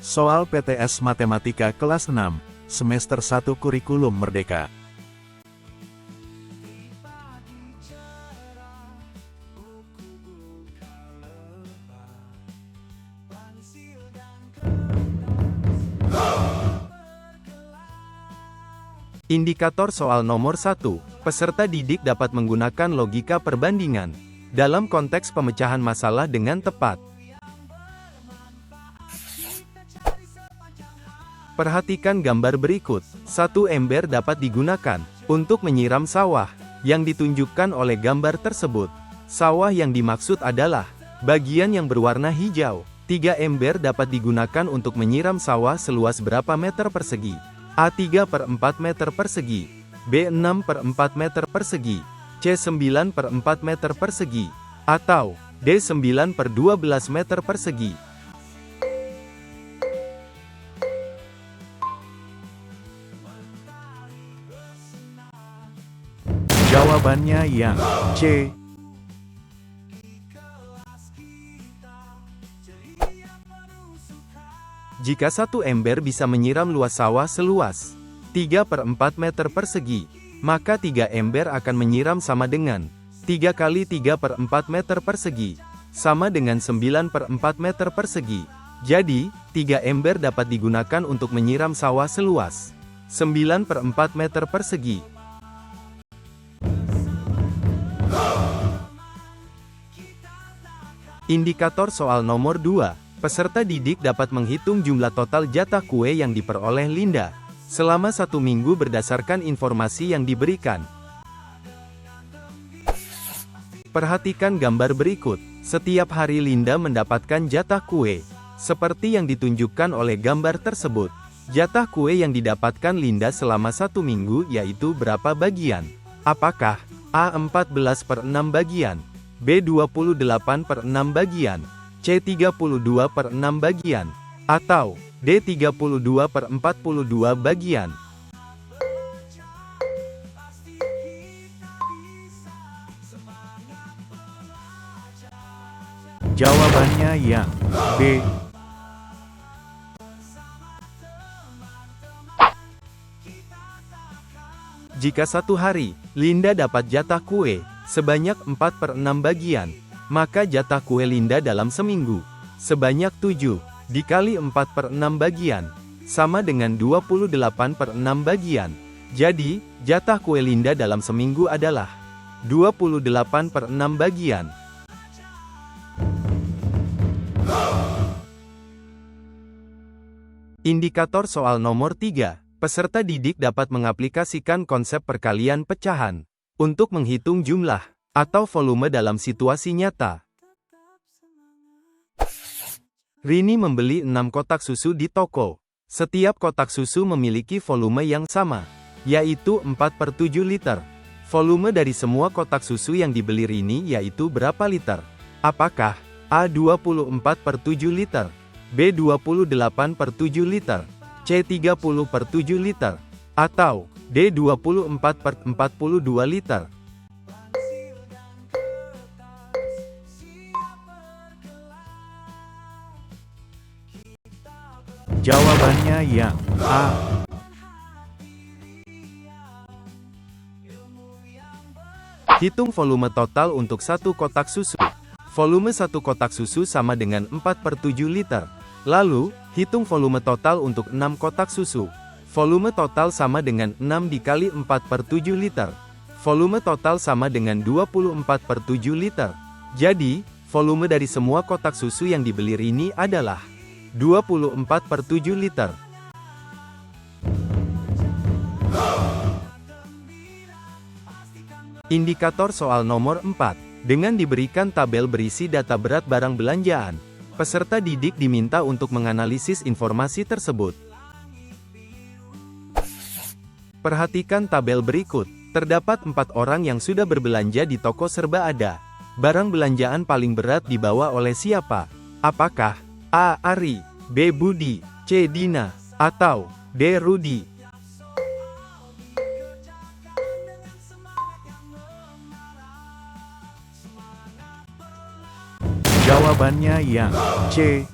Soal PTS Matematika kelas 6, semester 1 Kurikulum Merdeka. Indikator soal nomor 1, peserta didik dapat menggunakan logika perbandingan dalam konteks pemecahan masalah dengan tepat. Perhatikan gambar berikut. Satu ember dapat digunakan untuk menyiram sawah yang ditunjukkan oleh gambar tersebut. Sawah yang dimaksud adalah bagian yang berwarna hijau. 3 ember dapat digunakan untuk menyiram sawah seluas berapa meter persegi? A 3/4 meter persegi, B 6/4 meter persegi, C 9/4 meter persegi, atau D 9/12 meter persegi. Jawabannya yang C. Jika satu ember bisa menyiram luas sawah seluas 3/4 meter persegi, maka 3 ember akan menyiram sama dengan 3 kali 3/4 meter persegi, sama dengan 9/4 meter persegi. Jadi, 3 ember dapat digunakan untuk menyiram sawah seluas 9/4 meter persegi. Indikator soal nomor 2, peserta didik dapat menghitung jumlah total jatah kue yang diperoleh Linda selama 1 minggu berdasarkan informasi yang diberikan. Perhatikan gambar berikut. Setiap hari Linda mendapatkan jatah kue, seperti yang ditunjukkan oleh gambar tersebut. Jatah kue yang didapatkan Linda selama 1 minggu yaitu berapa bagian? Apakah A 14/6 bagian, B 28/6 bagian, C 32/6 bagian, atau D 32/42 bagian? Jawabannya yang B. Jika satu hari, Linda dapat jatah kue sebanyak 4/6 bagian, maka jatah kue Linda dalam seminggu sebanyak 7 dikali 4/6 bagian, sama dengan 28/6 bagian. Jadi, jatah kue Linda dalam seminggu adalah 28/6 bagian. Indikator soal nomor 3, peserta didik dapat mengaplikasikan konsep perkalian pecahan untuk menghitung jumlah atau volume dalam situasi nyata. Rini membeli 6 kotak susu di toko. Setiap kotak susu memiliki volume yang sama, yaitu 4/7 liter. Volume dari semua kotak susu yang dibeli Rini yaitu berapa liter? Apakah A 24/7 liter, B 28/7 liter, C 30/7 liter, atau D 24/42 liter? Jawabannya yang A. Hitung volume total untuk 1 kotak susu. Volume 1 kotak susu sama dengan 4/7 liter. Lalu, hitung volume total untuk 6 kotak susu. Volume total sama dengan 6 dikali 4/7 liter. Volume total sama dengan 24/7 liter. Jadi, volume dari semua kotak susu yang dibeli Rini adalah 24/7 liter. Indikator soal nomor 4. Dengan diberikan tabel berisi data berat barang belanjaan, peserta didik diminta untuk menganalisis informasi tersebut. Perhatikan tabel berikut. Terdapat 4 orang yang sudah berbelanja di toko serba ada. Barang belanjaan paling berat dibawa oleh siapa? Apakah A. Ari, B. Budi, C. Dina, atau D. Rudi? Jawabannya yang C.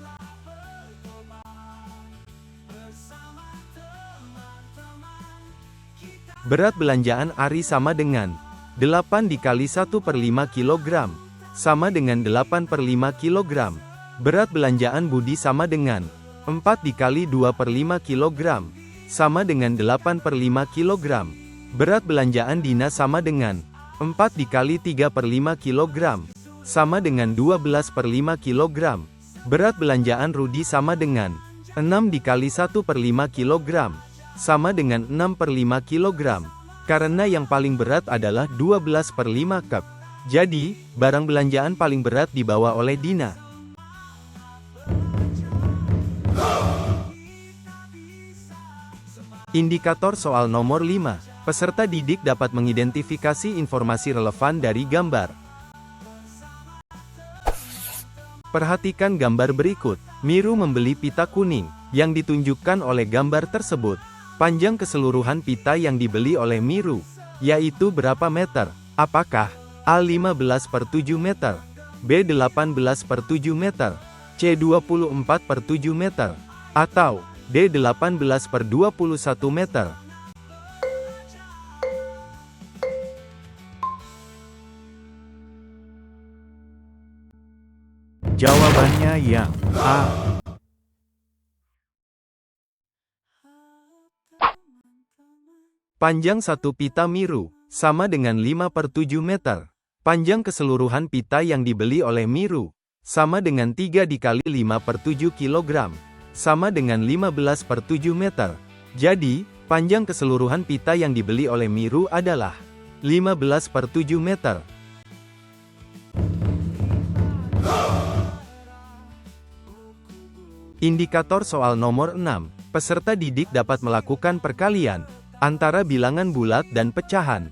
Berat belanjaan Ari sama dengan 8 dikali 1/5 kg, sama dengan 8/5 kg. Berat belanjaan Budi sama dengan 4 dikali 2/5 kg, sama dengan 8/5 kg. Berat belanjaan Dina sama dengan 4 dikali 3/5 kg, sama dengan 12/5 kg. Berat belanjaan Rudi sama dengan 6 dikali 1/5 kg, sama dengan 6/5 kg. Karena yang paling berat adalah 12/5 cup. Jadi, barang belanjaan paling berat dibawa oleh Dina. Indikator soal nomor 5. Peserta didik dapat mengidentifikasi informasi relevan dari gambar. Perhatikan gambar berikut. Miru membeli pita kuning, yang ditunjukkan oleh gambar tersebut. Panjang keseluruhan pita yang dibeli oleh Miru, yaitu berapa meter? Apakah A 15/7 meter, B 18/7 meter, C 24/7 meter, atau D 18/21 meter? Jawabannya yang A. Panjang satu pita Miru, sama dengan 5/7 meter. Panjang keseluruhan pita yang dibeli oleh Miru, sama dengan 3 dikali 5/7 kg, sama dengan 15/7 meter. Jadi, panjang keseluruhan pita yang dibeli oleh Miru adalah 15/7 meter. Indikator soal nomor 6. Peserta didik dapat melakukan perkalian antara bilangan bulat dan pecahan.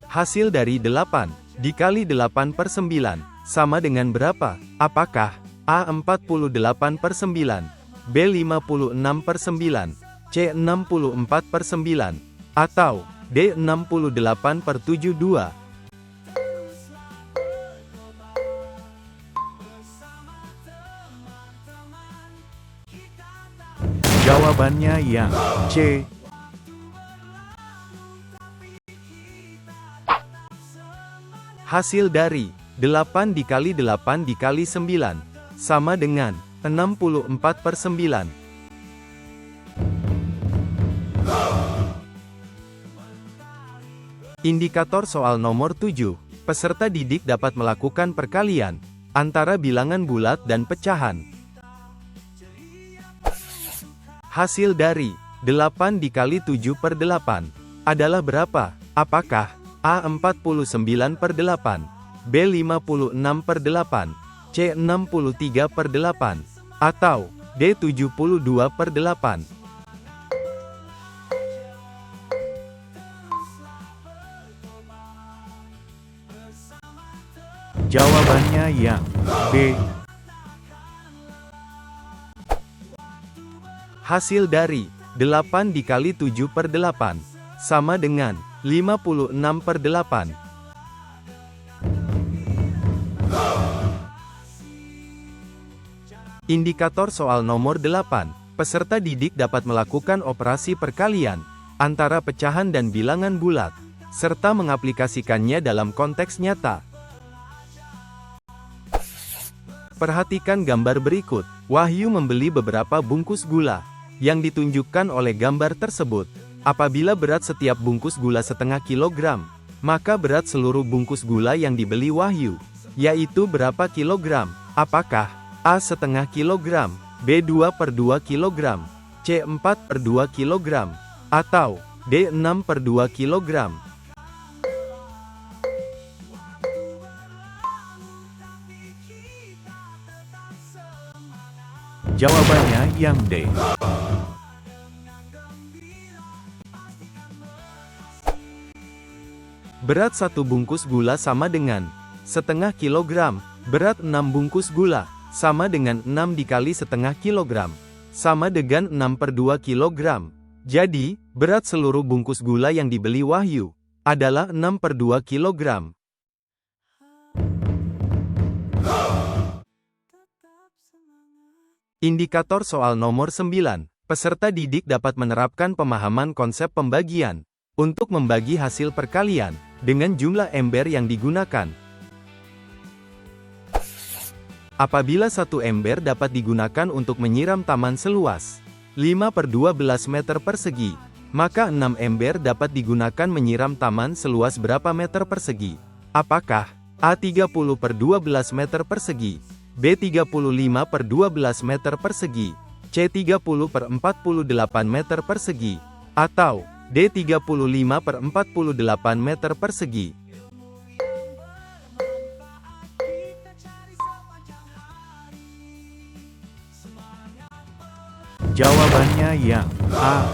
Hasil dari 8 dikali 8/9 sama dengan berapa? Apakah A 48/9, B 56/9, C 64/9, atau D 68/72? Jawabannya yang C. Hasil dari 8 dikali 8 dikali 9 sama dengan 64/9. Indikator soal nomor 7. Peserta didik dapat melakukan perkalian antara bilangan bulat dan pecahan. Hasil dari 8 dikali 7/8 adalah berapa? Apakah A 49/8, B 56/8, C 63/8, atau D 72/8? Jawabannya yang B. Hasil dari 8 dikali 7/8 sama dengan 56/8. Indikator soal nomor 8. Peserta didik dapat melakukan operasi perkalian antara pecahan dan bilangan bulat, serta mengaplikasikannya dalam konteks nyata. Perhatikan gambar berikut. Wahyu membeli beberapa bungkus gula yang ditunjukkan oleh gambar tersebut. Apabila berat setiap bungkus gula setengah kilogram, maka berat seluruh bungkus gula yang dibeli Wahyu, yaitu berapa kilogram? Apakah A setengah kilogram, B 2/2 kilogram, C 4/2 kilogram, atau D 6/2 kilogram? Jawabannya yang D. Berat satu bungkus gula sama dengan setengah kilogram. Berat 6 bungkus gula sama dengan 6 dikali setengah kilogram, sama dengan 6/2 kilogram. Jadi, berat seluruh bungkus gula yang dibeli Wahyu adalah 6/2 kilogram. Indikator soal nomor 9. Peserta didik dapat menerapkan pemahaman konsep pembagian untuk membagi hasil perkalian dengan jumlah ember yang digunakan. Apabila satu ember dapat digunakan untuk menyiram taman seluas 5/12 meter persegi, maka 6 ember dapat digunakan menyiram taman seluas berapa meter persegi? Apakah A. 30/12 meter persegi, B. 35/12 meter persegi, C. 30/48 meter persegi, atau D. 35/48 meter persegi? Jawabannya yang A.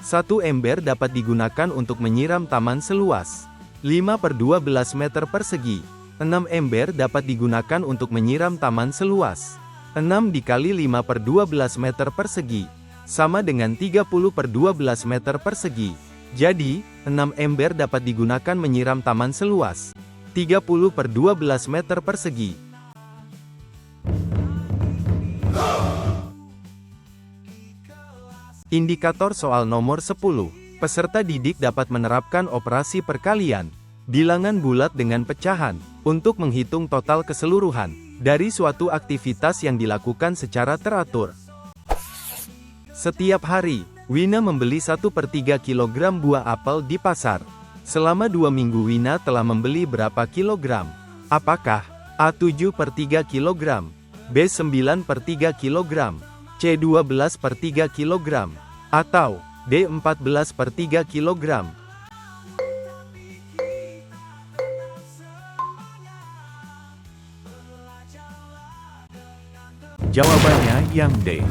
Satu ember dapat digunakan untuk menyiram taman seluas 5/12 meter persegi. 6 ember dapat digunakan untuk menyiram taman seluas 6 dikali 5/12 meter persegi, sama dengan 30/12 meter persegi. Jadi, 6 ember dapat digunakan menyiram taman seluas 30/12 meter persegi. Indikator soal nomor 10. Peserta didik dapat menerapkan operasi perkalian bilangan bulat dengan pecahan untuk menghitung total keseluruhan dari suatu aktivitas yang dilakukan secara teratur. Setiap hari, Wina membeli 1/3 kg buah apel di pasar. Selama 2 minggu Wina telah membeli berapa kilogram? Apakah A. 7/3 kg, B. 9/3 kg, C. 12/3 kg, atau D. 14/3 kg? Jawabannya yang D.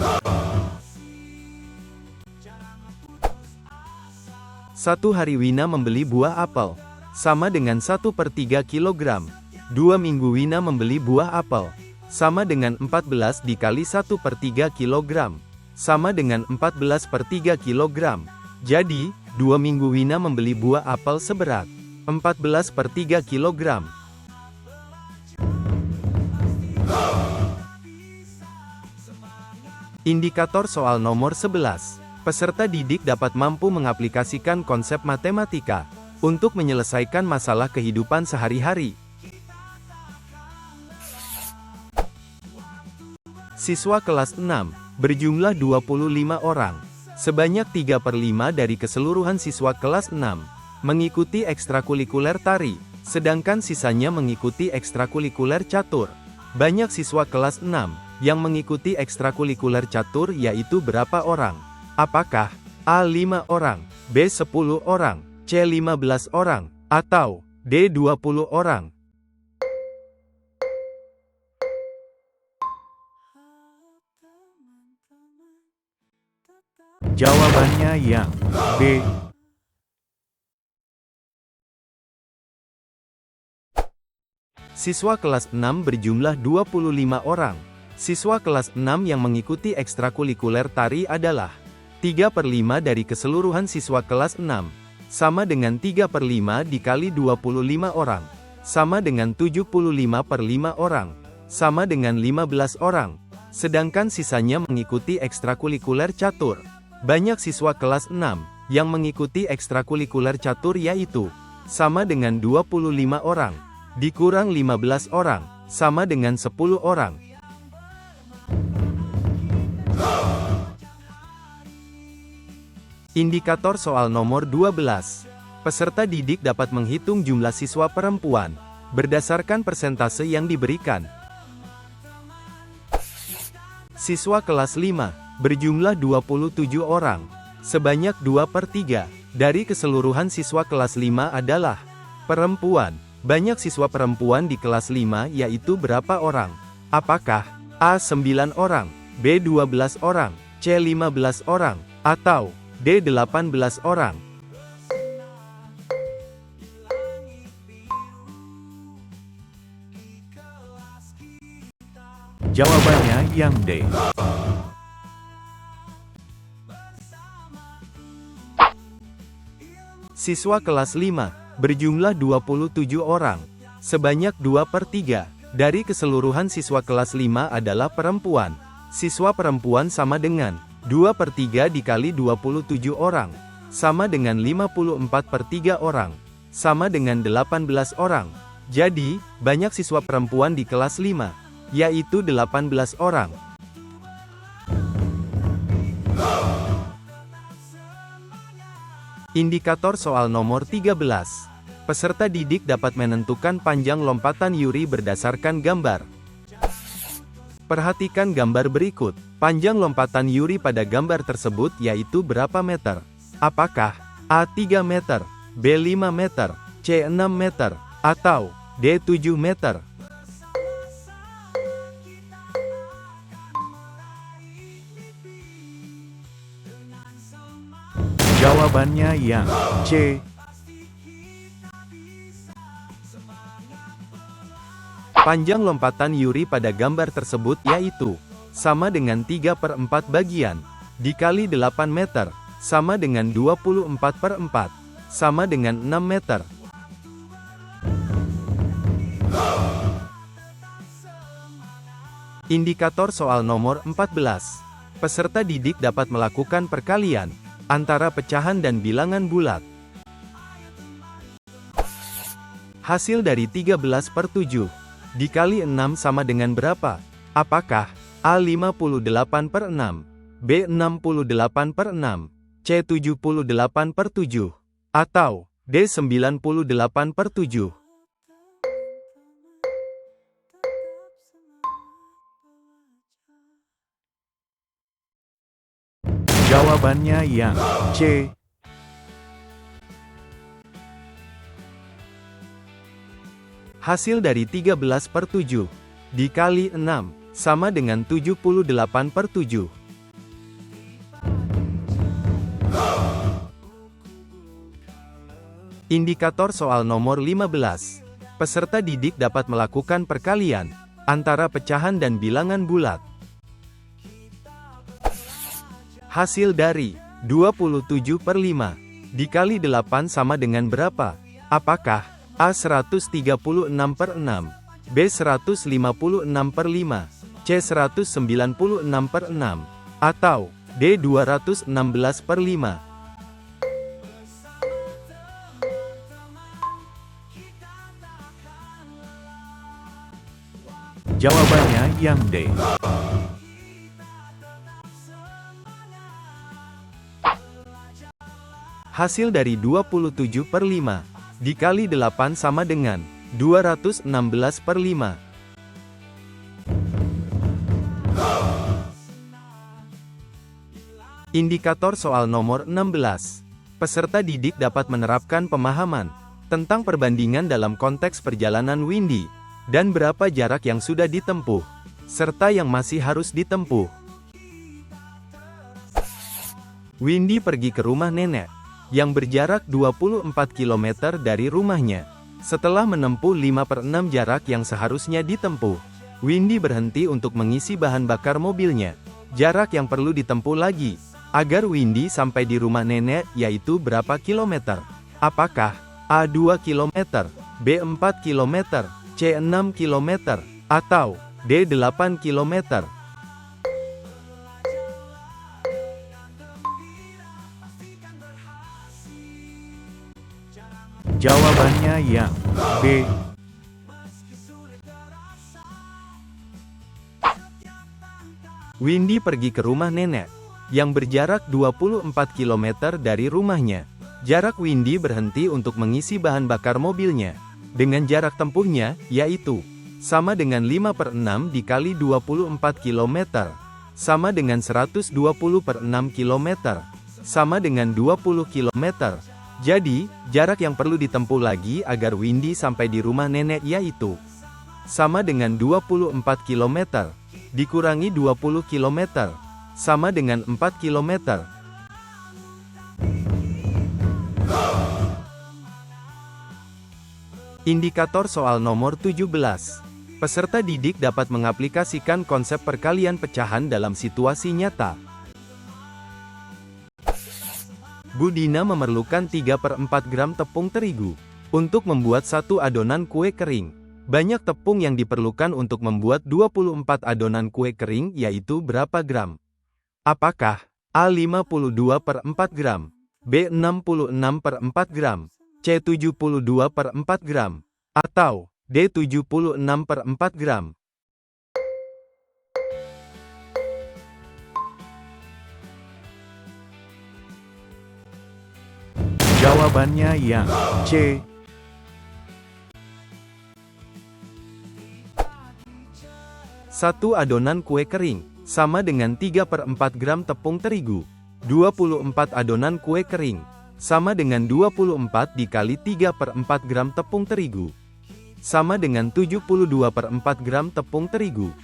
Satu hari Wina membeli buah apel, sama dengan 1/3 kg. 2 minggu Wina membeli buah apel, sama dengan 14 dikali 1/3 kg, sama dengan 14/3 kg. Jadi, 2 minggu Wina membeli buah apel seberat 14/3 kg. Indikator soal nomor 11. Peserta didik dapat mampu mengaplikasikan konsep matematika untuk menyelesaikan masalah kehidupan sehari-hari. Siswa kelas 6, berjumlah 25 orang. Sebanyak 3/5 dari keseluruhan siswa kelas 6 mengikuti ekstrakurikuler tari, sedangkan sisanya mengikuti ekstrakurikuler catur. Banyak siswa kelas 6 yang mengikuti ekstrakurikuler catur yaitu berapa orang? Apakah A. 5 orang, B. 10 orang, C. 15 orang, atau D. 20 orang? Jawabannya yang B. Siswa kelas 6 berjumlah 25 orang. Siswa kelas 6 yang mengikuti ekstrakurikuler tari adalah 3/5 dari keseluruhan siswa kelas 6, sama dengan 3/5 dikali 25 orang, sama dengan 75/5 orang, sama dengan 15 orang. Sedangkan sisanya mengikuti ekstrakurikuler catur. Banyak siswa kelas 6 yang mengikuti ekstrakurikuler catur yaitu sama dengan 25 orang, dikurang 15 orang, sama dengan 10 orang. Indikator soal nomor 12. Peserta didik dapat menghitung jumlah siswa perempuan berdasarkan persentase yang diberikan. Siswa kelas 5 berjumlah 27 orang. Sebanyak 2/3 dari keseluruhan siswa kelas 5 adalah perempuan. Banyak siswa perempuan di kelas 5 yaitu berapa orang? Apakah A. 9 orang, B. 12 orang, C. 15 orang, atau D. 18 orang? Jawabannya yang D. Siswa kelas 5 berjumlah 27 orang. Sebanyak 2/3 Dari keseluruhan siswa kelas 5 adalah perempuan. Siswa perempuan sama dengan 2/3 dikali 27 orang, sama dengan 54/3 orang, sama dengan 18 orang. Jadi, banyak siswa perempuan di kelas 5, yaitu 18 orang. Indikator soal nomor 13. Peserta didik dapat menentukan panjang lompatan Yuri berdasarkan gambar. Perhatikan gambar berikut. Panjang lompatan Yuri pada gambar tersebut yaitu berapa meter? Apakah A 3 meter, B 5 meter, C 6 meter, atau D 7 meter? Jawabannya yang C. Panjang lompatan Yuri pada gambar tersebut yaitu sama dengan 3/4 bagian dikali 8 meter, sama dengan 24/4, sama dengan 6 meter. Indikator soal nomor 14. Peserta didik dapat melakukan perkalian antara pecahan dan bilangan bulat. Hasil dari 13/7 dikali 6 sama dengan berapa? Apakah A 58/6, B 68/6, C 78/7, atau D 98/7? Jawabannya yang C. Hasil dari 13/7 dikali 6 sama dengan 78/7. Indikator soal nomor 15. Peserta didik dapat melakukan perkalian antara pecahan dan bilangan bulat. Hasil dari 27/5 dikali 8 sama dengan berapa? Apakah A 136/6, B 156/5, C 196/6, atau D 216/5? Jawabannya yang D. Hasil dari 27/5 dikali 8 sama dengan 216/5. Indikator soal nomor 16. Peserta didik dapat menerapkan pemahaman tentang perbandingan dalam konteks perjalanan Windy, dan berapa jarak yang sudah ditempuh, serta yang masih harus ditempuh. Windy pergi ke rumah nenek, yang berjarak 24 km dari rumahnya. Setelah menempuh 5/6 jarak yang seharusnya ditempuh, Windy berhenti untuk mengisi bahan bakar mobilnya. Jarak yang perlu ditempuh lagi agar Windy sampai di rumah nenek yaitu berapa kilometer? Apakah A 2 km, B 4 km, C 6 km, atau D 8 km? Jawabannya yang B. Windy pergi ke rumah nenek, yang berjarak 24 km dari rumahnya. Jarak Windy berhenti untuk mengisi bahan bakar mobilnya, dengan jarak tempuhnya, yaitu, sama dengan 5/6 dikali 24 km, sama dengan 120/6 km, sama dengan 20 km. Jadi, jarak yang perlu ditempuh lagi agar Windy sampai di rumah nenek yaitu, sama dengan 24 km, dikurangi 20 km, sama dengan 4 km. Indikator soal nomor 17. Peserta didik dapat mengaplikasikan konsep perkalian pecahan dalam situasi nyata. Budina memerlukan 3/4 gram tepung terigu untuk membuat satu adonan kue kering. Banyak tepung yang diperlukan untuk membuat 24 adonan kue kering yaitu berapa gram? Apakah A. 52/4 gram, B. 66/4 gram, C. 72/4 gram, atau D. 76/4 gram? Jawabannya yang C. Satu adonan kue kering sama dengan 3/4 gram tepung terigu. 24 adonan kue kering sama dengan 24 dikali 3/4 gram tepung terigu, sama dengan 72/4 gram tepung terigu.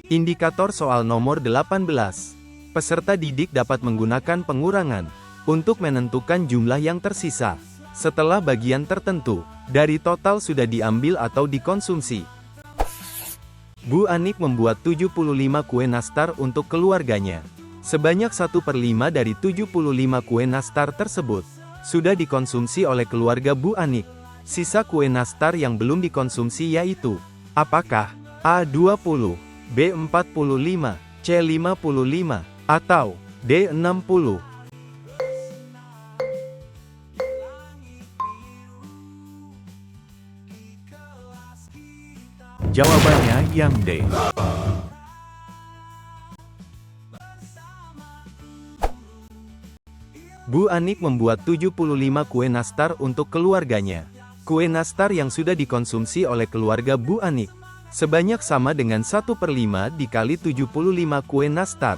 Indikator soal nomor 18. Peserta didik dapat menggunakan pengurangan untuk menentukan jumlah yang tersisa setelah bagian tertentu dari total sudah diambil atau dikonsumsi. Bu Anik membuat 75 kue nastar untuk keluarganya. Sebanyak 1/5 dari 75 kue nastar tersebut sudah dikonsumsi oleh keluarga Bu Anik. Sisa kue nastar yang belum dikonsumsi yaitu, apakah A. 20, B. 45, C. 55, atau D. 60? Jawabannya yang D. Bu Anik membuat 75 kue nastar untuk keluarganya. Kue nastar yang sudah dikonsumsi oleh keluarga Bu Anik sebanyak sama dengan 1/5 dikali 75 kue nastar,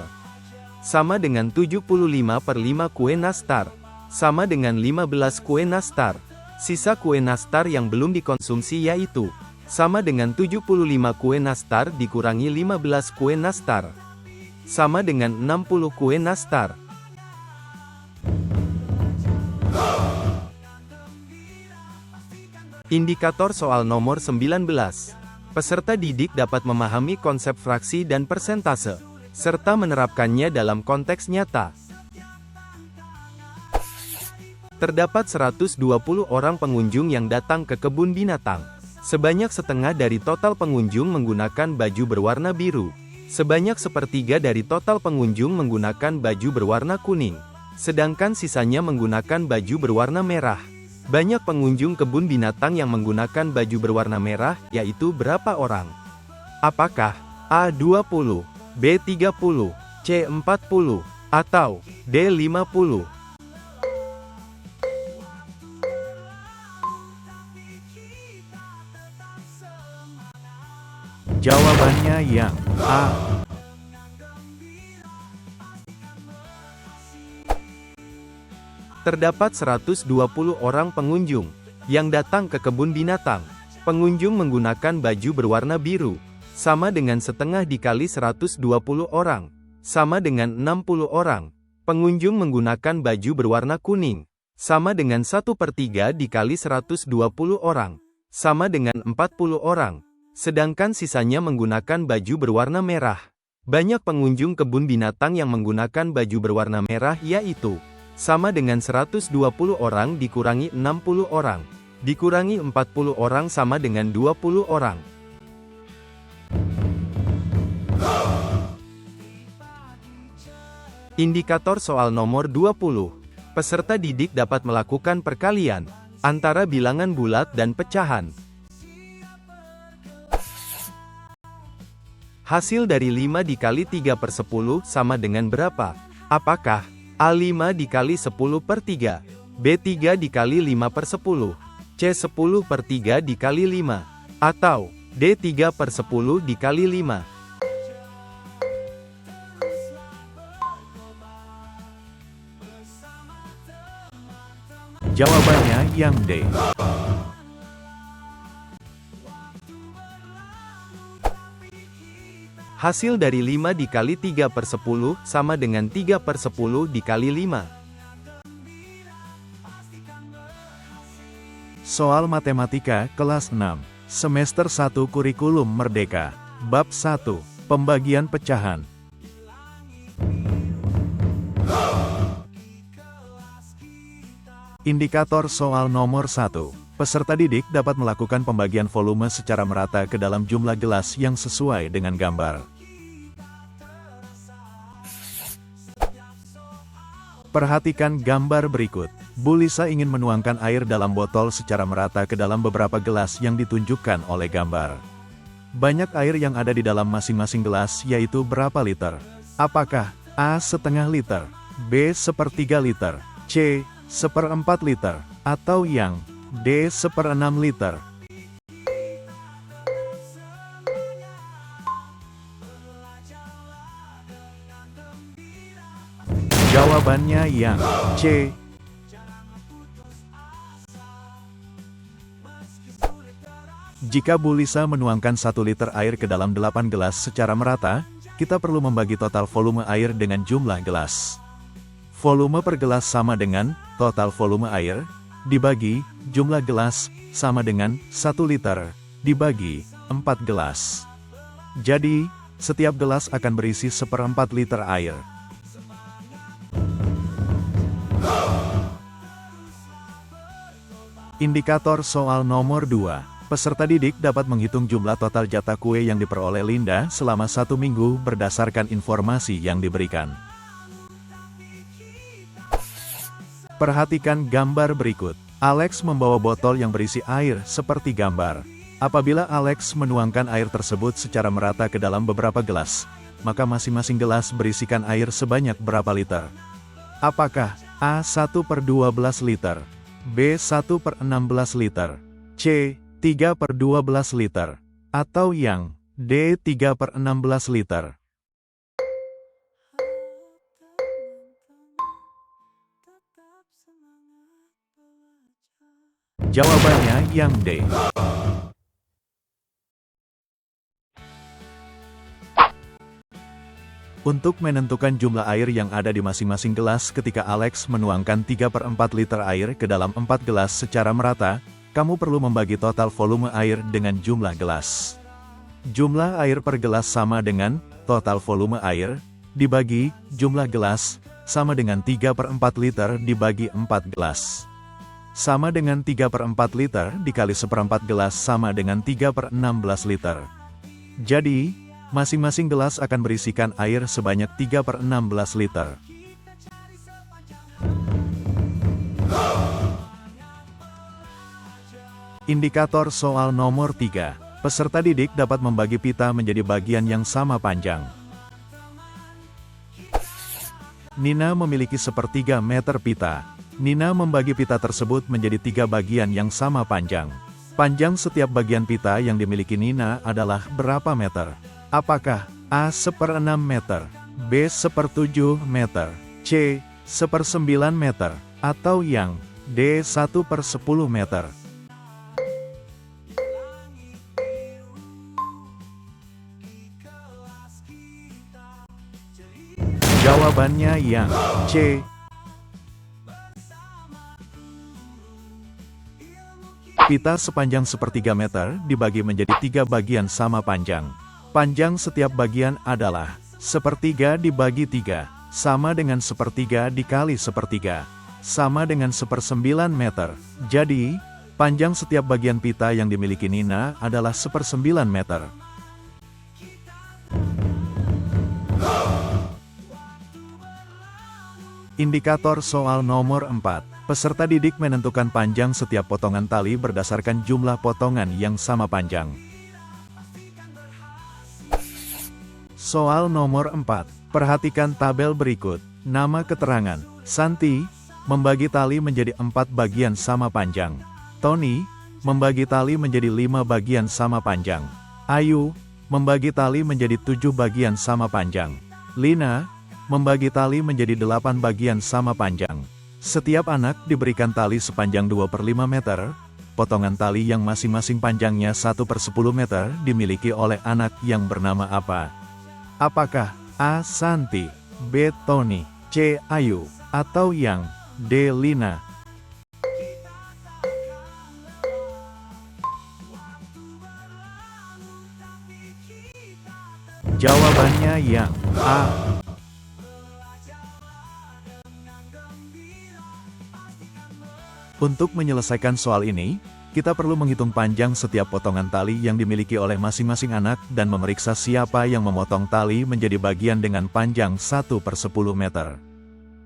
sama dengan 75/5 kue nastar, sama dengan 15 kue nastar. Sisa kue nastar yang belum dikonsumsi yaitu, sama dengan 75 kue nastar dikurangi 15 kue nastar, sama dengan 60 kue nastar. Indikator soal nomor 19. Peserta didik dapat memahami konsep fraksi dan persentase, serta menerapkannya dalam konteks nyata. Terdapat 120 orang pengunjung yang datang ke kebun binatang. Sebanyak setengah dari total pengunjung menggunakan baju berwarna biru. Sebanyak sepertiga dari total pengunjung menggunakan baju berwarna kuning. Sedangkan sisanya menggunakan baju berwarna merah. Banyak pengunjung kebun binatang yang menggunakan baju berwarna merah, yaitu berapa orang? Apakah A. 20, B. 30, C. 40, atau D. 50? Jawabannya yang A. Terdapat 120 orang pengunjung yang datang ke kebun binatang. Pengunjung menggunakan baju berwarna biru, sama dengan setengah dikali 120 orang, sama dengan 60 orang. Pengunjung menggunakan baju berwarna kuning, sama dengan 1/3 dikali 120 orang, sama dengan 40 orang. Sedangkan sisanya menggunakan baju berwarna merah. Banyak pengunjung kebun binatang yang menggunakan baju berwarna merah yaitu, sama dengan 120 orang dikurangi 60 orang, dikurangi 40 orang sama dengan 20 orang. Indikator soal nomor 20. Peserta didik dapat melakukan perkalian antara bilangan bulat dan pecahan. Hasil dari 5 dikali 3/10 sama dengan berapa? Apakah A. 5 dikali 10/3, B. 3 dikali 5/10, C. 10/3 dikali 5, atau D. 3/10 dikali 5? Jawabannya yang D. Hasil dari 5 dikali 3/10 sama dengan 3/10 dikali 5. Soal Matematika kelas 6, semester 1 Kurikulum Merdeka, Bab 1, Pembagian Pecahan. Indikator soal nomor 1. Peserta didik dapat melakukan pembagian volume secara merata ke dalam jumlah gelas yang sesuai dengan gambar. Perhatikan gambar berikut. Bu Lisa ingin menuangkan air dalam botol secara merata ke dalam beberapa gelas yang ditunjukkan oleh gambar. Banyak air yang ada di dalam masing-masing gelas yaitu berapa liter? Apakah A. setengah liter, B. sepertiga liter, C. seperempat liter, atau yang D. seperenam liter? Jawabannya yang C. Jika Bu Lisa menuangkan 1 liter air ke dalam 8 gelas secara merata, kita perlu membagi total volume air dengan jumlah gelas. Volume per gelas sama dengan total volume air, dibagi jumlah gelas, sama dengan 1 liter, dibagi 4 gelas. Jadi, setiap gelas akan berisi 1/4 liter air. Indikator soal nomor 2. Peserta didik dapat menghitung jumlah total jatah kue yang diperoleh Linda selama 1 minggu berdasarkan informasi yang diberikan. Perhatikan gambar berikut. Alex membawa botol yang berisi air seperti gambar. Apabila Alex menuangkan air tersebut secara merata ke dalam beberapa gelas, maka masing-masing gelas berisikan air sebanyak berapa liter? Apakah A. 1/12 liter, B. 1/16 liter, C. 3/12 liter, atau yang D. 3/16 liter? Jawabannya yang D. Untuk menentukan jumlah air yang ada di masing-masing gelas ketika Alex menuangkan 3/4 liter air ke dalam 4 gelas secara merata, kamu perlu membagi total volume air dengan jumlah gelas. Jumlah air per gelas sama dengan total volume air, dibagi jumlah gelas, sama dengan 3/4 liter dibagi 4 gelas. Sama dengan 3/4 liter dikali 1/4 gelas sama dengan 3/16 liter. Jadi, masing-masing gelas akan berisikan air sebanyak 3/16 liter. Indikator soal nomor 3. Peserta didik dapat membagi pita menjadi bagian yang sama panjang. Nina memiliki 1/3 meter pita. Nina membagi pita tersebut menjadi 3 bagian yang sama panjang. Panjang setiap bagian pita yang dimiliki Nina adalah berapa meter? Apakah A. 1/6 meter, B. 1/7 meter, C. 1/9 meter, atau yang D. 1/10 meter? Jawabannya yang C. Pita sepanjang 1/3 meter dibagi menjadi 3 bagian sama panjang. Panjang setiap bagian adalah 1/3 dibagi 3, sama dengan 1/3 dikali 1/3, sama dengan 1/9 meter. Jadi, panjang setiap bagian pita yang dimiliki Nina adalah 1/9 meter. Indikator soal nomor 4. Peserta didik menentukan panjang setiap potongan tali berdasarkan jumlah potongan yang sama panjang. Soal nomor 4. Perhatikan tabel berikut. Nama keterangan. Santi membagi tali menjadi 4 bagian sama panjang. Tony membagi tali menjadi 5 bagian sama panjang. Ayu membagi tali menjadi 7 bagian sama panjang. Lina membagi tali menjadi 8 bagian sama panjang. Setiap anak diberikan tali sepanjang 2/5 meter. Potongan tali yang masing-masing panjangnya 1/10 meter dimiliki oleh anak yang bernama apa? Apakah A. Santi, B. Tony, C. Ayu, atau yang D. Lina? Jawabannya yang A. Untuk menyelesaikan soal ini, kita perlu menghitung panjang setiap potongan tali yang dimiliki oleh masing-masing anak dan memeriksa siapa yang memotong tali menjadi bagian dengan panjang 1/10 meter.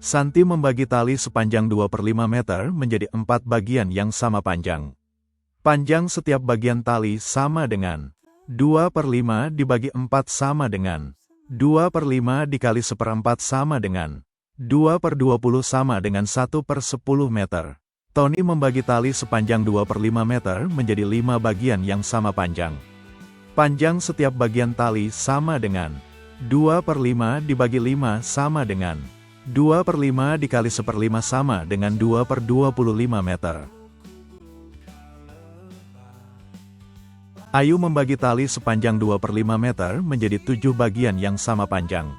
Santi membagi tali sepanjang 2/5 meter menjadi 4 bagian yang sama panjang. Panjang setiap bagian tali sama dengan 2/5 dibagi 4 sama dengan 2/5 dikali 1/4 sama dengan 2/20 sama dengan 1/10 meter. Tony membagi tali sepanjang 2/5 meter menjadi 5 bagian yang sama panjang. Panjang setiap bagian tali sama dengan 2/5 dibagi 5 sama dengan 2/5 dikali 1/5 sama dengan 2/25 meter. Ayu membagi tali sepanjang 2/5 meter menjadi 7 bagian yang sama panjang.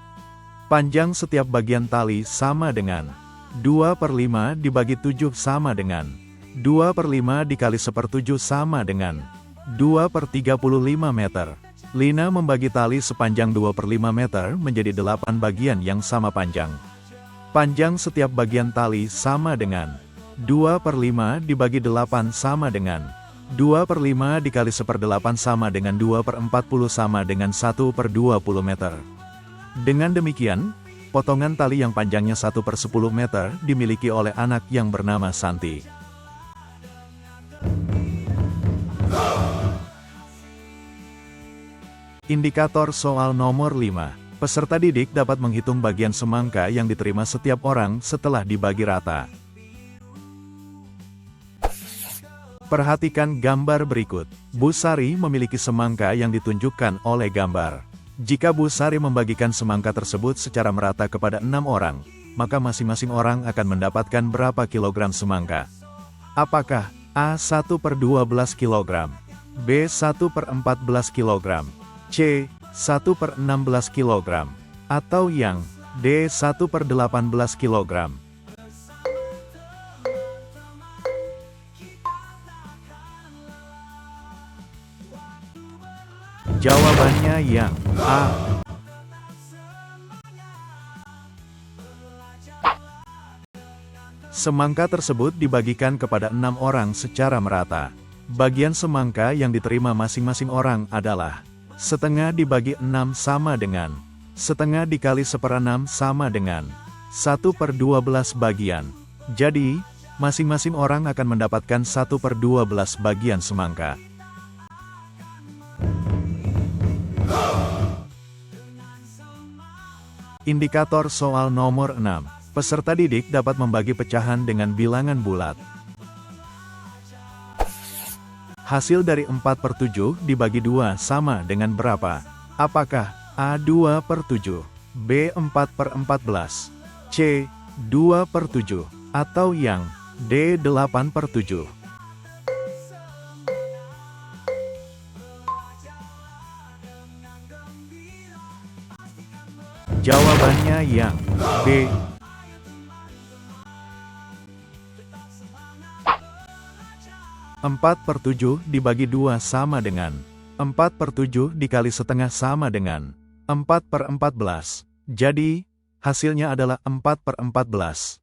Panjang setiap bagian tali sama dengan 2/5 dibagi 7 sama dengan 2/5 dikali 1/7 sama dengan 2/35 meter. Lina membagi tali sepanjang 2/5 meter menjadi 8 bagian yang sama panjang. Panjang setiap bagian tali sama dengan 2/5 dibagi 8 sama dengan 2/5 dikali 1/8 sama dengan 2/40 sama dengan 1/20 meter. Dengan demikian, potongan tali yang panjangnya 1/10 meter dimiliki oleh anak yang bernama Santi. Indikator soal nomor 5. Peserta didik dapat menghitung bagian semangka yang diterima setiap orang setelah dibagi rata. Perhatikan gambar berikut. Bu Sari memiliki semangka yang ditunjukkan oleh gambar. Jika Bu Sari membagikan semangka tersebut secara merata kepada 6 orang, maka masing-masing orang akan mendapatkan berapa kilogram semangka? Apakah A. 1/12 kg, B. 1/14 kg, C. 1/16 kg, atau yang D. 1/18 kg? Jawabannya yang A. Semangka tersebut dibagikan kepada 6 orang secara merata. Bagian semangka yang diterima masing-masing orang adalah setengah dibagi 6 sama dengan setengah dikali 1/6 sama dengan 1/12 bagian. Jadi, masing-masing orang akan mendapatkan 1/12 bagian semangka. Indikator soal nomor 6. Peserta didik dapat membagi pecahan dengan bilangan bulat. Hasil dari 4/7 dibagi 2 sama dengan berapa? Apakah A. 2/7, B. 4/14, C. 2/7, atau yang D. 8/7? Jawabannya yang B. Empat per 7 dibagi 2 sama dengan 4/7 dikali setengah sama dengan 4/14. Jadi, hasilnya adalah 4/14.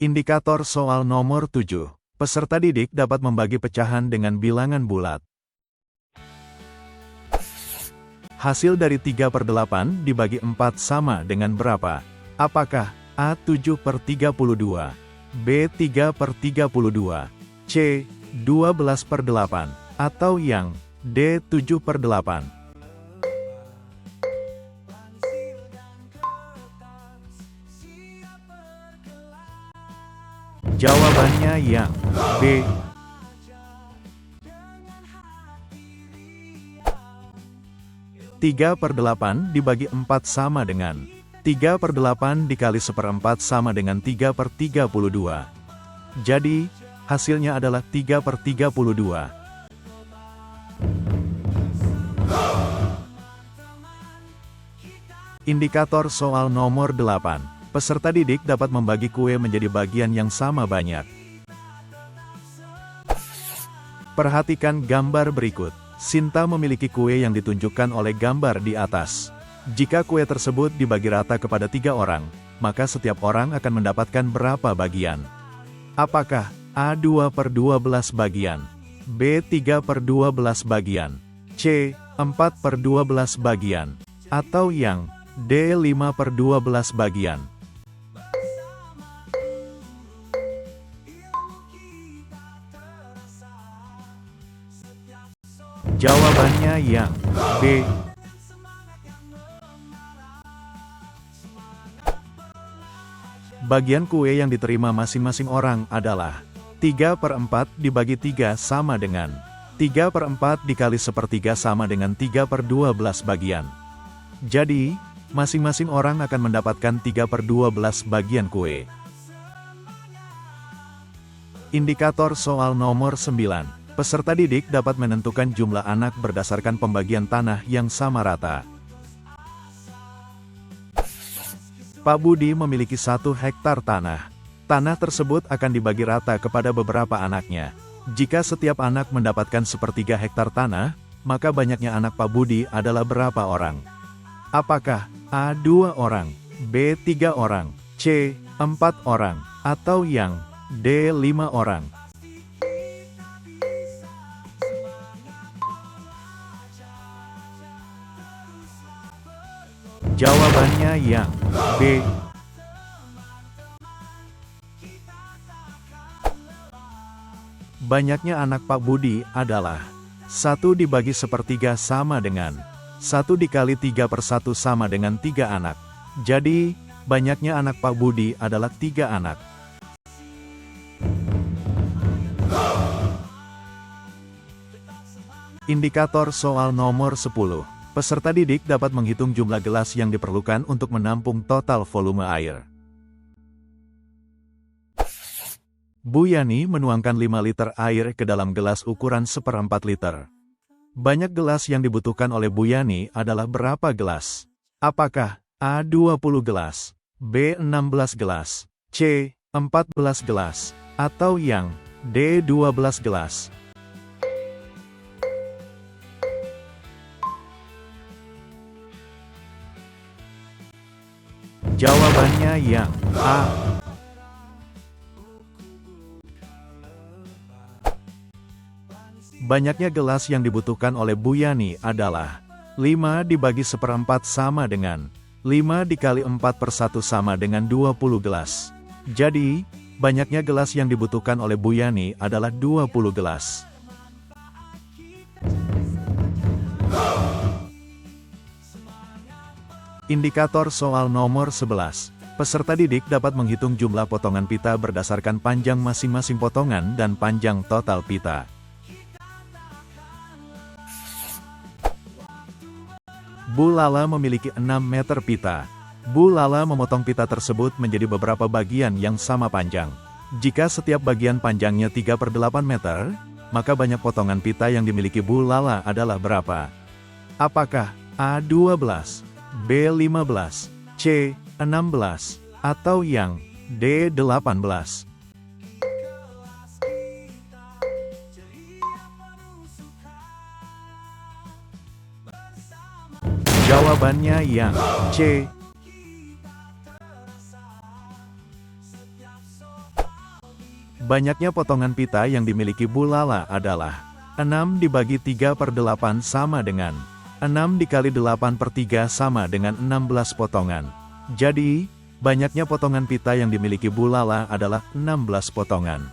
Indikator soal nomor 7. Peserta didik dapat membagi pecahan dengan bilangan bulat. Hasil dari 3/8 dibagi 4 sama dengan berapa? Apakah A. 7/32, B. 3/32, C. 12/8, atau yang D. 7/8? Jawabannya yang B. Tiga per 8 dibagi 4 sama dengan 3/8 dikali 1/4 sama dengan 3/32. Jadi, hasilnya adalah 3/32. Indikator soal nomor 8. Peserta didik dapat membagi kue menjadi bagian yang sama banyak. Perhatikan gambar berikut. Sinta memiliki kue yang ditunjukkan oleh gambar di atas. Jika kue tersebut dibagi rata kepada 3 orang, maka setiap orang akan mendapatkan berapa bagian? Apakah A 2/12 bagian, B 3/12 bagian, C 4/12 bagian, atau yang D 5/12 bagian? Jawabannya yang B. Bagian kue yang diterima masing-masing orang adalah 3/4 dibagi 3 sama dengan 3/4 dikali 1/3 sama dengan 3/12 bagian. Jadi, masing-masing orang akan mendapatkan 3/12 bagian kue. Indikator soal nomor 9. Peserta didik dapat menentukan jumlah anak berdasarkan pembagian tanah yang sama rata. Pak Budi memiliki 1 hektar tanah. Tanah tersebut akan dibagi rata kepada beberapa anaknya. Jika setiap anak mendapatkan 1/3 hektar tanah, maka banyaknya anak Pak Budi adalah berapa orang? Apakah A 2 orang, B 3 orang, C 4 orang, atau yang D 5 orang? Jawabannya yang B. Banyaknya anak Pak Budi adalah 1 dibagi 1/3 sama dengan 1 dikali 3/1 sama dengan 3 anak. Jadi, banyaknya anak Pak Budi adalah 3 anak. Indikator soal nomor 10. Peserta didik dapat menghitung jumlah gelas yang diperlukan untuk menampung total volume air. Bu Yani menuangkan 5 liter air ke dalam gelas ukuran 1/4 liter. Banyak gelas yang dibutuhkan oleh Bu Yani adalah berapa gelas? Apakah A 20 gelas, B 16 gelas, C 14 gelas, atau yang D 12 gelas? Jawabannya yang A. Banyaknya gelas yang dibutuhkan oleh Bu Yani adalah 5 dibagi 1/4 sama dengan 5 dikali 4/1 sama dengan 20 gelas. Jadi, banyaknya gelas yang dibutuhkan oleh Bu Yani adalah 20 gelas. Indikator soal nomor 11. Peserta didik dapat menghitung jumlah potongan pita berdasarkan panjang masing-masing potongan dan panjang total pita. Bu Lala memiliki 6 meter pita. Bu Lala memotong pita tersebut menjadi beberapa bagian yang sama panjang. Jika setiap bagian panjangnya 3/8 meter, maka banyak potongan pita yang dimiliki Bu Lala adalah berapa? Apakah A 12, B 15, C 16, atau yang D 18? Jawabannya yang C. Banyaknya potongan pita yang dimiliki Bu Lala adalah 6 dibagi 3/8 sama dengan 6 dikali 8/3 sama dengan 16 potongan. Jadi, banyaknya potongan pita yang dimiliki Bu Lala adalah 16 potongan.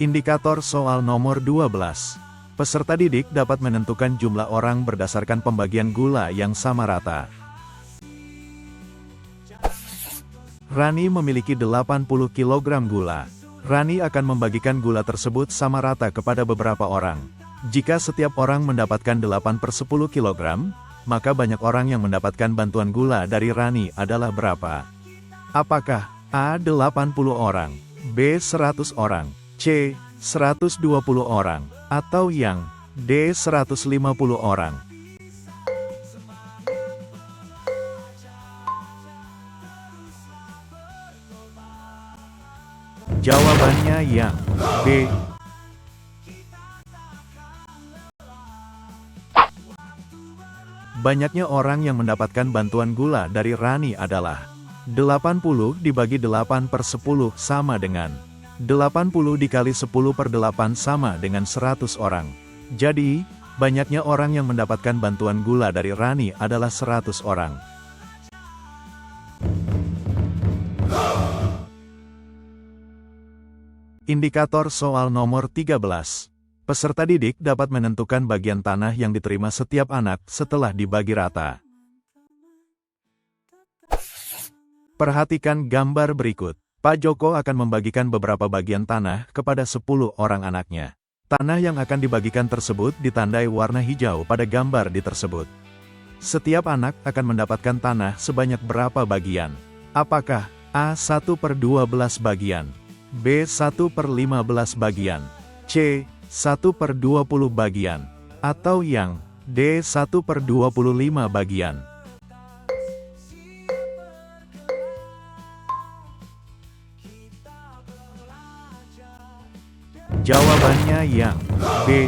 Indikator soal nomor 12. Peserta didik dapat menentukan jumlah orang berdasarkan pembagian gula yang sama rata. Rani memiliki 80 kg gula. Rani akan membagikan gula tersebut sama rata kepada beberapa orang. Jika setiap orang mendapatkan 8/10 kg, maka banyak orang yang mendapatkan bantuan gula dari Rani adalah berapa? Apakah A 80 orang, B 100 orang, C 120 orang, atau yang D 150 orang? Jawabannya yang B. Banyaknya orang yang mendapatkan bantuan gula dari Rani adalah 80 dibagi 8/10 sama dengan 80 dikali 10/8 sama dengan 100 orang. Jadi, banyaknya orang yang mendapatkan bantuan gula dari Rani adalah 100 orang. Indikator soal nomor 13. Peserta didik dapat menentukan bagian tanah yang diterima setiap anak setelah dibagi rata. Perhatikan gambar berikut. Pak Joko akan membagikan beberapa bagian tanah kepada 10 orang anaknya. Tanah yang akan dibagikan tersebut ditandai warna hijau pada gambar di tersebut. Setiap anak akan mendapatkan tanah sebanyak berapa bagian? Apakah A. 1/12 bagian, B. 1/15 bagian, C. 1/20 bagian, atau yang D. 1/25 bagian? Jawabannya yang B.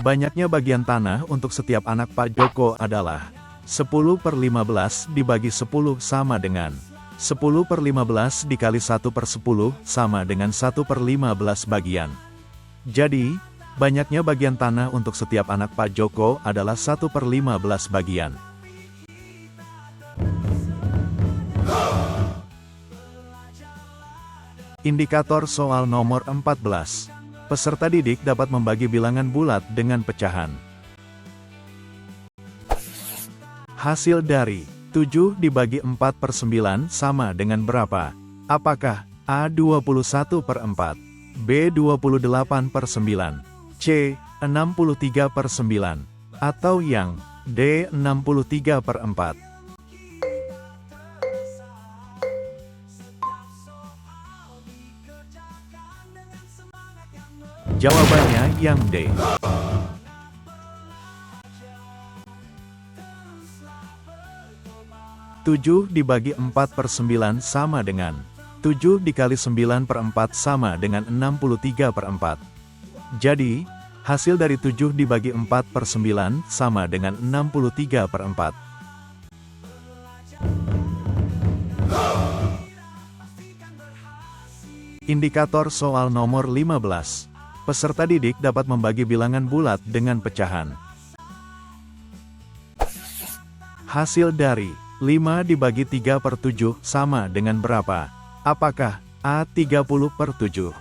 Banyaknya bagian tanah untuk setiap anak Pak Joko adalah 10/15 dibagi 10 sama dengan 10/15 dikali 1/10 sama dengan 1/15 bagian. Jadi, banyaknya bagian tanah untuk setiap anak Pak Joko adalah 1/15 bagian. Indikator soal nomor 14. Peserta didik dapat membagi bilangan bulat dengan pecahan. Hasil dari 7 dibagi 4/9 sama dengan berapa? Apakah A. 21/4, B. 28/9, C. 63/9, atau yang D. 63/4? Jawabannya yang D. 7 dibagi 4/9 sama dengan 7 dikali 9/4 sama dengan 63/4. Jadi, hasil dari 7 dibagi 4/9 sama dengan 63/4. Indikator soal nomor 15. Peserta didik dapat membagi bilangan bulat dengan pecahan. Hasil dari 5 dibagi 3/7 sama dengan berapa? Apakah A. 30/7,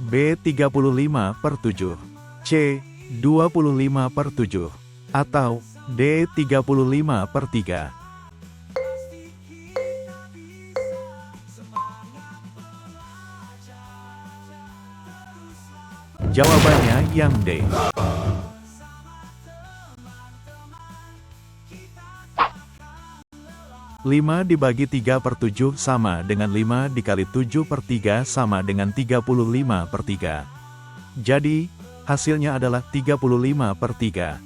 B. 35/7, C. 25/7, atau D. 35/3? Jawabannya yang D. 5 dibagi 3/7 sama dengan 5 dikali 7/3 sama dengan 35/3. Jadi, hasilnya adalah 35/3.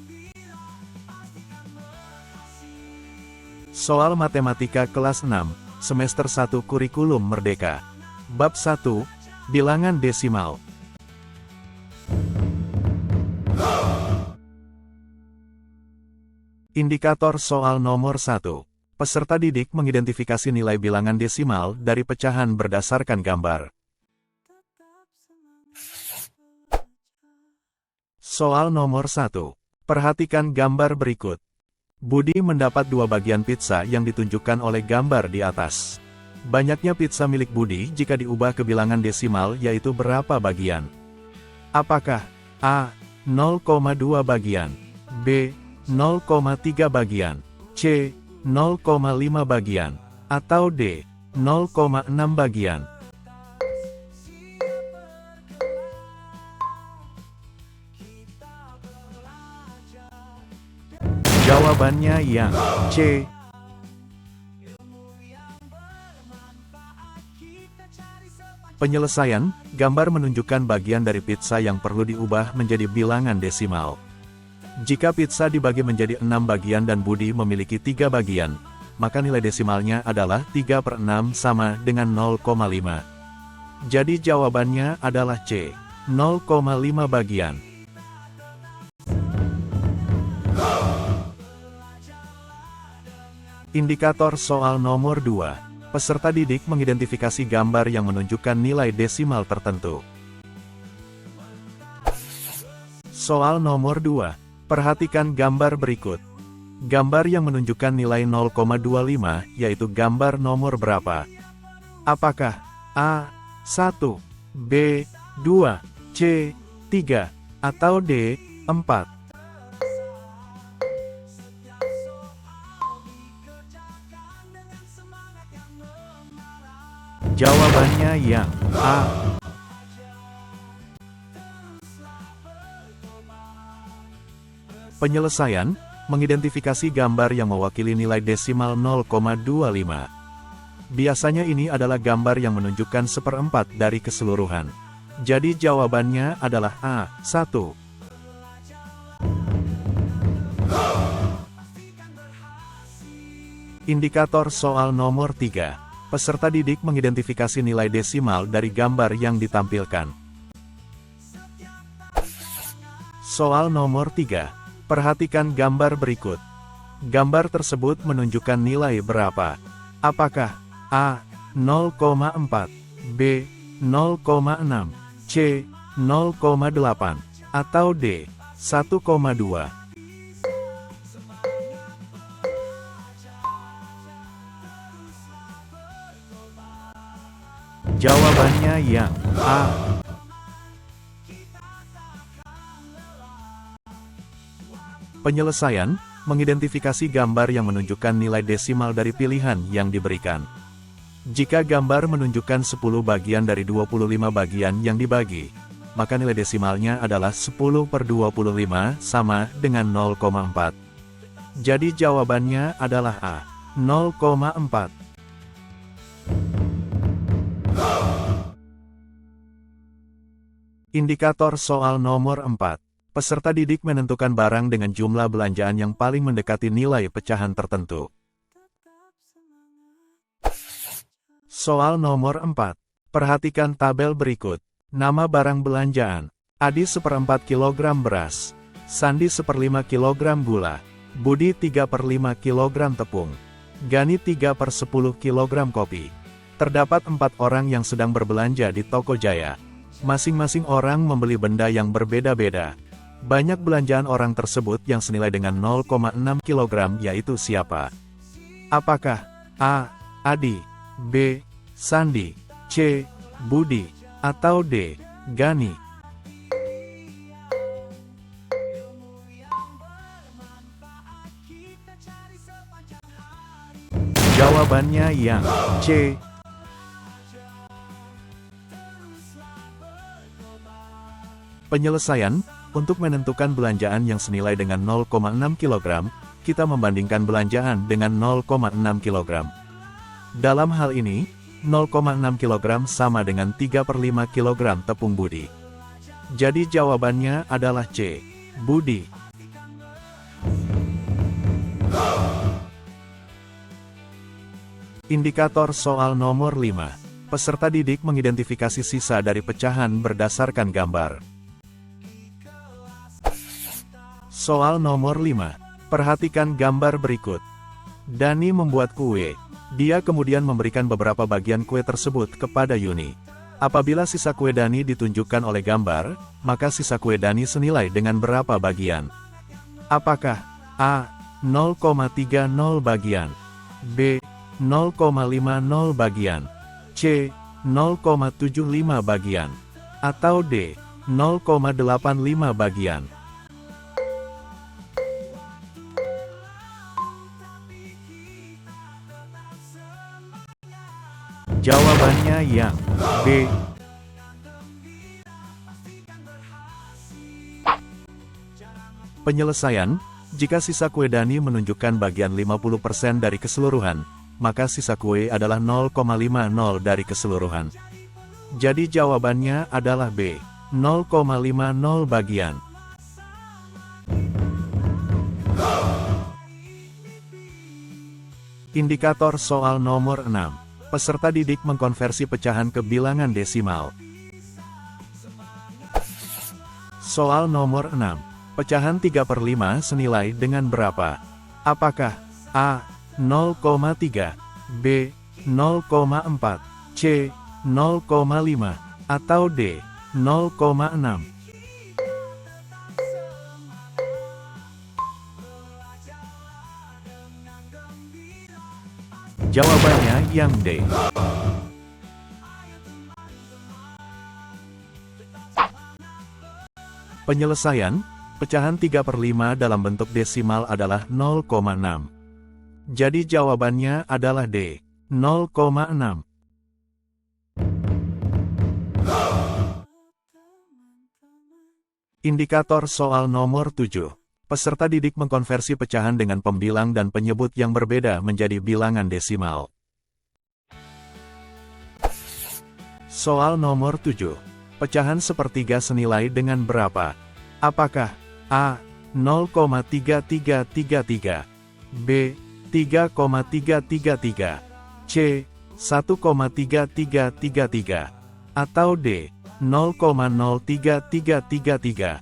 Soal Matematika kelas 6, semester 1 Kurikulum Merdeka. Bab 1, Bilangan Desimal. Indikator soal nomor 1. Peserta didik mengidentifikasi nilai bilangan desimal dari pecahan berdasarkan gambar. Soal nomor 1. Perhatikan gambar berikut. Budi mendapat 2 bagian pizza yang ditunjukkan oleh gambar di atas. Banyaknya pizza milik Budi jika diubah ke bilangan desimal yaitu berapa bagian? Apakah A. 0,2 bagian, B. 0,3 bagian, C. 0,5 bagian, atau D. 0,6 bagian? Jawabannya yang C. Penyelesaian, gambar menunjukkan bagian dari pizza yang perlu diubah menjadi bilangan desimal. Jika pizza dibagi menjadi 6 bagian dan Budi memiliki 3 bagian, maka nilai desimalnya adalah 3/6 sama dengan 0,5. Jadi jawabannya adalah C. 0,5 bagian. Indikator soal nomor 2. Peserta didik mengidentifikasi gambar yang menunjukkan nilai desimal tertentu. Soal nomor 2. Perhatikan gambar berikut. Gambar yang menunjukkan nilai 0,25 yaitu gambar nomor berapa? Apakah A. 1, B. 2, C. 3, atau D. 4? Jawabannya yang A. Penyelesaian, mengidentifikasi gambar yang mewakili nilai desimal 0,25. Biasanya ini adalah gambar yang menunjukkan seperempat dari keseluruhan. Jadi jawabannya adalah A. 1. Indikator soal nomor 3. Peserta didik mengidentifikasi nilai desimal dari gambar yang ditampilkan. Soal nomor 3. Perhatikan gambar berikut. Gambar tersebut menunjukkan nilai berapa? Apakah A. 0,4, B. 0,6, C. 0,8, atau D. 1,2? Jawabannya yang A. Penyelesaian, mengidentifikasi gambar yang menunjukkan nilai desimal dari pilihan yang diberikan. Jika gambar menunjukkan 10 bagian dari 25 bagian yang dibagi, maka nilai desimalnya adalah 10/25 sama dengan 0,4. Jadi jawabannya adalah A. 0,4. Indikator soal nomor 4. Peserta didik menentukan barang dengan jumlah belanjaan yang paling mendekati nilai pecahan tertentu. Soal nomor 4. Perhatikan tabel berikut. Nama barang belanjaan. Adi 1/4 kg beras. Sandi 1/5 kg gula. Budi 3/5 kg tepung. Gani 3/10 kg kopi. Terdapat 4 orang yang sedang berbelanja di toko Jaya. Masing-masing orang membeli benda yang berbeda-beda. Banyak belanjaan orang tersebut yang senilai dengan 0,6 kg yaitu siapa? Apakah A. Adi, B. Sandi, C. Budi, atau D. Gani? Jawabannya yang C. Penyelesaian, untuk menentukan belanjaan yang senilai dengan 0,6 kg, kita membandingkan belanjaan dengan 0,6 kg. Dalam hal ini, 0,6 kg sama dengan 3/5 kg tepung budi. Jadi jawabannya adalah C. Budi. Indikator soal nomor 5. Peserta didik mengidentifikasi sisa dari pecahan berdasarkan gambar. Soal nomor 5. Perhatikan gambar berikut. Dani membuat kue. Dia kemudian memberikan beberapa bagian kue tersebut kepada Yuni. Apabila sisa kue Dani ditunjukkan oleh gambar, maka sisa kue Dani senilai dengan berapa bagian? Apakah A. 0,30 bagian, B. 0,50 bagian, C. 0,75 bagian, atau D. 0,85 bagian? Jawabannya yang B. Penyelesaian, jika sisa kue Dani menunjukkan bagian 50% dari keseluruhan, maka sisa kue adalah 0,50 dari keseluruhan. Jadi jawabannya adalah B. 0,50 bagian. Indikator soal nomor 6. Peserta didik mengkonversi pecahan ke bilangan desimal. Soal nomor 6. Pecahan 3/5 senilai dengan berapa? Apakah A. 0,3, B. 0,4, C. 0,5, atau D. 0,6. Jawabannya yang D. Penyelesaian, pecahan 3/5 dalam bentuk desimal adalah 0,6. Jadi jawabannya adalah D. 0,6. Indikator soal nomor 7. Peserta didik mengkonversi pecahan dengan pembilang dan penyebut yang berbeda menjadi bilangan desimal. Soal nomor 7. Pecahan sepertiga senilai dengan berapa? Apakah A. 0,3333, B. 3,333, C. 1,3333, atau D. 0,03333.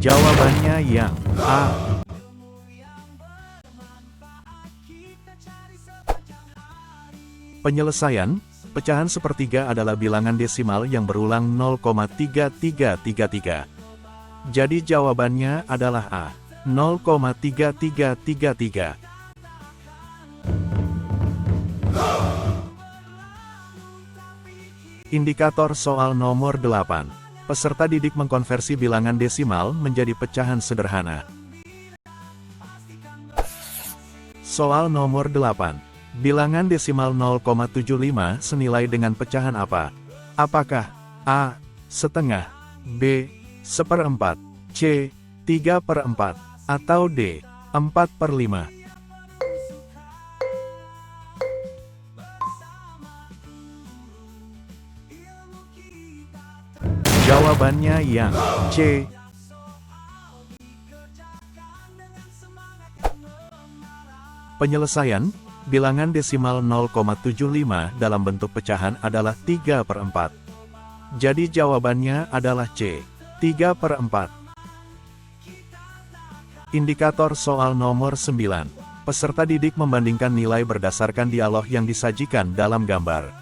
Jawabannya yang A. Penyelesaian, pecahan sepertiga adalah bilangan desimal yang berulang 0,3333. Jadi jawabannya adalah A. 0,3333. Indikator soal nomor 8. Peserta didik mengkonversi bilangan desimal menjadi pecahan sederhana. Soal nomor 8. Bilangan desimal 0,75 senilai dengan pecahan apa? Apakah A. Setengah, B. Seperempat, C. 3/4, atau D. 4/5? Jawabannya yang C. Penyelesaian, bilangan desimal 0,75 dalam bentuk pecahan adalah 3/4. Jadi jawabannya adalah C. 3/4. Indikator soal nomor 9. Peserta didik membandingkan nilai berdasarkan dialog yang disajikan dalam gambar.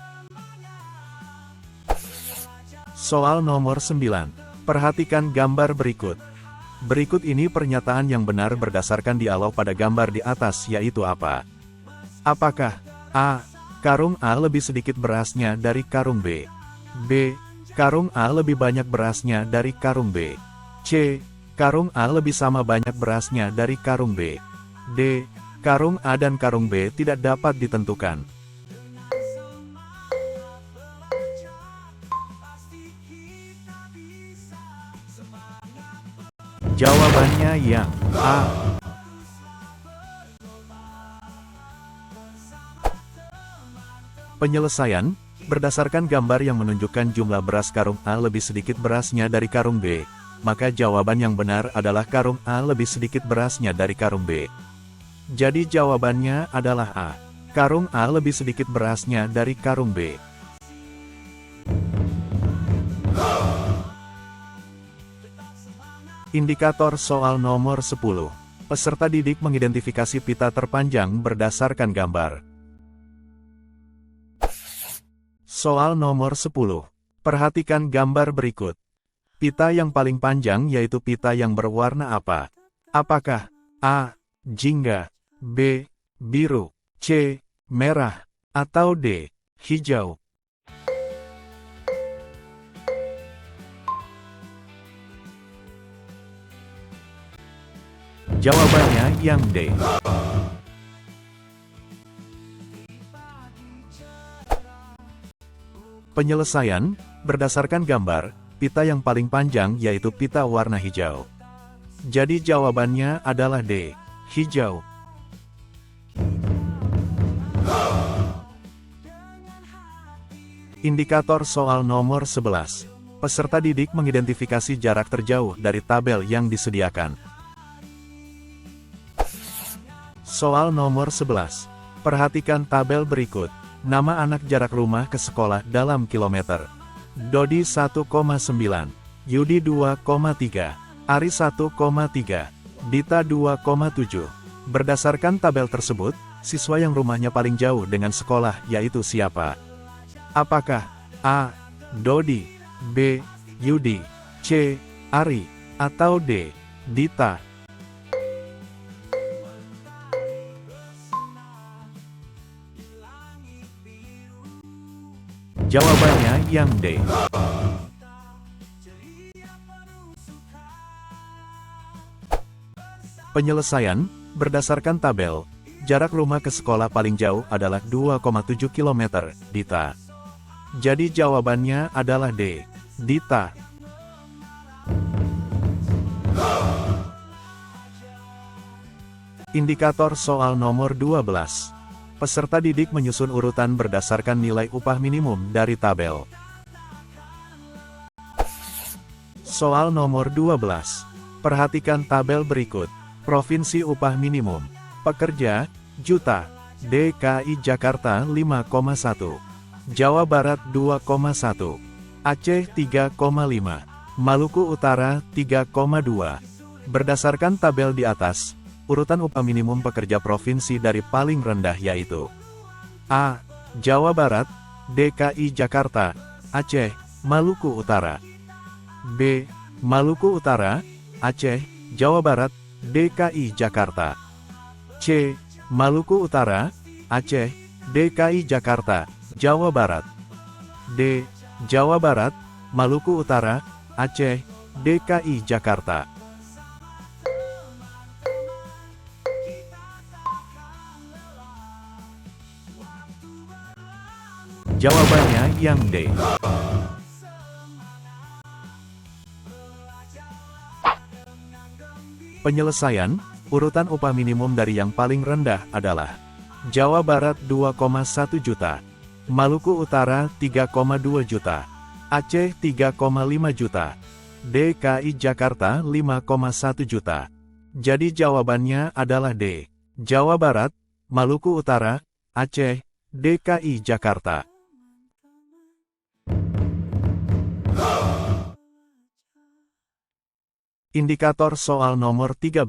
Soal nomor 9. Perhatikan gambar berikut. Berikut ini pernyataan yang benar berdasarkan dialog pada gambar di atas, yaitu apa? Apakah A. Karung A lebih sedikit berasnya dari karung B? B. Karung A lebih banyak berasnya dari karung B? C. Karung A lebih sama banyak berasnya dari karung B? D. Karung A dan karung B tidak dapat ditentukan. Jawabannya yang A. Penyelesaian, berdasarkan gambar yang menunjukkan jumlah beras karung A lebih sedikit berasnya dari karung B, maka jawaban yang benar adalah karung A lebih sedikit berasnya dari karung B. Jadi jawabannya adalah A. Karung A lebih sedikit berasnya dari karung B. Indikator soal nomor 10. Peserta didik mengidentifikasi pita terpanjang berdasarkan gambar. Soal nomor 10. Perhatikan gambar berikut. Pita yang paling panjang yaitu pita yang berwarna apa? Apakah A. Jingga, B. Biru, C. Merah, atau D. Hijau? Jawabannya yang D. Penyelesaian, berdasarkan gambar, pita yang paling panjang yaitu pita warna hijau. Jadi jawabannya adalah D. Hijau. Indikator soal nomor 11. Peserta didik mengidentifikasi jarak terjauh dari tabel yang disediakan. Soal nomor 11. Perhatikan tabel berikut. Nama anak jarak rumah ke sekolah dalam kilometer. Dodi 1,9, Yudi 2,3, Ari 1,3, Dita 2,7. Berdasarkan tabel tersebut, siswa yang rumahnya paling jauh dengan sekolah yaitu siapa? Apakah A. Dodi, B. Yudi, C. Ari, atau D. Dita? Jawabannya yang D. Penyelesaian, berdasarkan tabel, jarak rumah ke sekolah paling jauh adalah 2,7 km, Dita. Jadi jawabannya adalah D. Dita. Indikator soal nomor 12. Peserta didik menyusun urutan berdasarkan nilai upah minimum dari tabel. Soal nomor 12. Perhatikan tabel berikut. Provinsi upah minimum. Pekerja, juta. DKI Jakarta 5,1. Jawa Barat 2,1. Aceh 3,5. Maluku Utara 3,2. Berdasarkan tabel di atas, urutan upah minimum pekerja provinsi dari paling rendah yaitu A. Jawa Barat, DKI Jakarta, Aceh, Maluku Utara. B. Maluku Utara, Aceh, Jawa Barat, DKI Jakarta. C. Maluku Utara, Aceh, DKI Jakarta, Jawa Barat. D. Jawa Barat, Maluku Utara, Aceh, DKI Jakarta. Jawabannya yang D. Penyelesaian, urutan upah minimum dari yang paling rendah adalah Jawa Barat 2,1 juta, Maluku Utara 3,2 juta, Aceh 3,5 juta, DKI Jakarta 5,1 juta. Jadi jawabannya adalah D. Jawa Barat, Maluku Utara, Aceh, DKI Jakarta. Indikator soal nomor 13.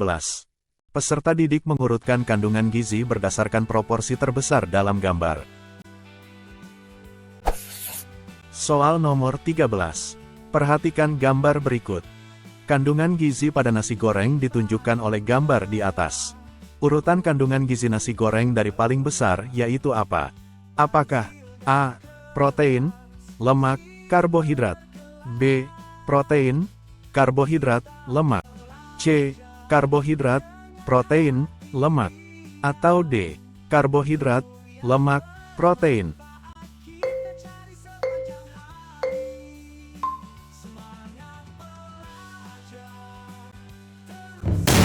Peserta didik mengurutkan kandungan gizi berdasarkan proporsi terbesar dalam gambar. Soal nomor 13. Perhatikan gambar berikut. Kandungan gizi pada nasi goreng ditunjukkan oleh gambar di atas. Urutan kandungan gizi nasi goreng dari paling besar yaitu apa? Apakah A. Protein, lemak, karbohidrat. B. Protein, karbohidrat, lemak. C. Karbohidrat, protein, lemak. Atau D. Karbohidrat, lemak, protein.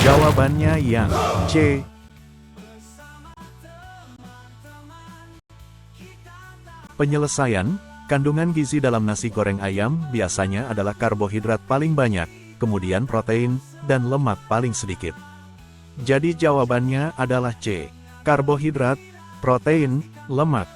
Jawabannya yang C. Penyelesaian, kandungan gizi dalam nasi goreng ayam biasanya adalah karbohidrat paling banyak, kemudian protein, dan lemak paling sedikit. Jadi jawabannya adalah C. Karbohidrat, protein, lemak.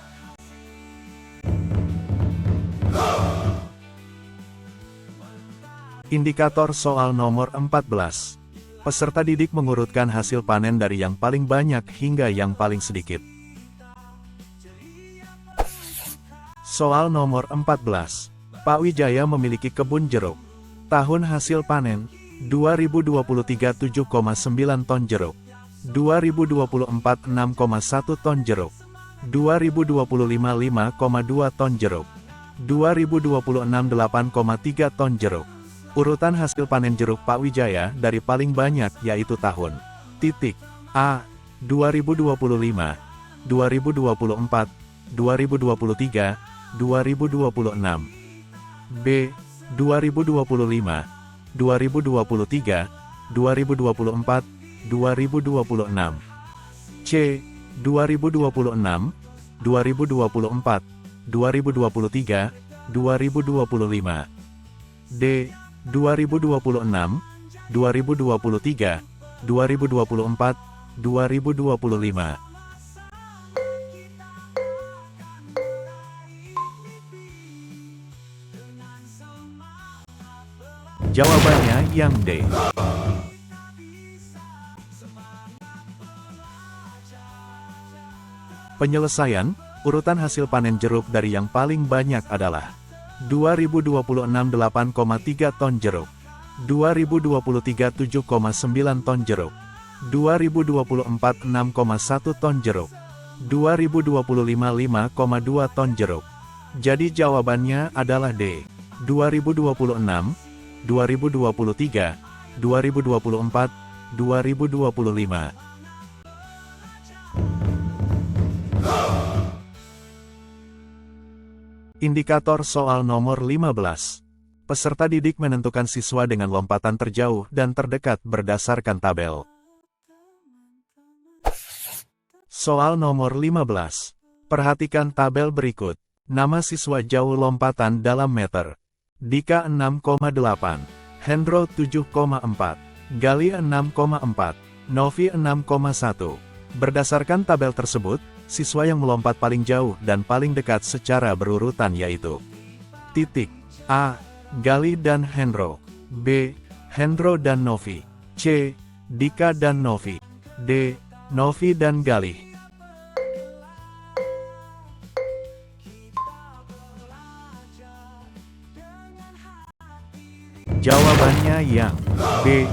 Indikator soal nomor 14. Peserta didik mengurutkan hasil panen dari yang paling banyak hingga yang paling sedikit. Soal nomor 14. Pak Wijaya memiliki kebun jeruk. Tahun hasil panen, 2023 7,9 ton jeruk. 2024 6,1 ton jeruk. 2025 5,2 ton jeruk. 2026 8,3 ton jeruk. Urutan hasil panen jeruk Pak Wijaya dari paling banyak yaitu tahun. Titik. A. 2025, 2024, 2023, 2026. B. 2025, 2023, 2024, 2026. C. 2026, 2024, 2023, 2025. D. 2026, 2023, 2024, 2025. Jawabannya yang D. Penyelesaian, urutan hasil panen jeruk dari yang paling banyak adalah 2026 8,3 ton jeruk, 2023 7,9 ton jeruk, 2024 6,1 ton jeruk, 2025 5,2 ton jeruk. Jadi jawabannya adalah D. 2026, 2023, 2024, 2025. Indikator soal nomor 15. Peserta didik menentukan siswa dengan lompatan terjauh dan terdekat berdasarkan tabel. Soal nomor 15. Perhatikan tabel berikut. Nama siswa jauh lompatan dalam meter. Dika 6,8. Hendro 7,4. Gali 6,4. Novi 6,1. Berdasarkan tabel tersebut, siswa yang melompat paling jauh dan paling dekat secara berurutan yaitu titik. A. Gali dan Hendro. B. Hendro dan Novi. C. Dika dan Novi. D. Novi dan Gali. Jawabannya yang B.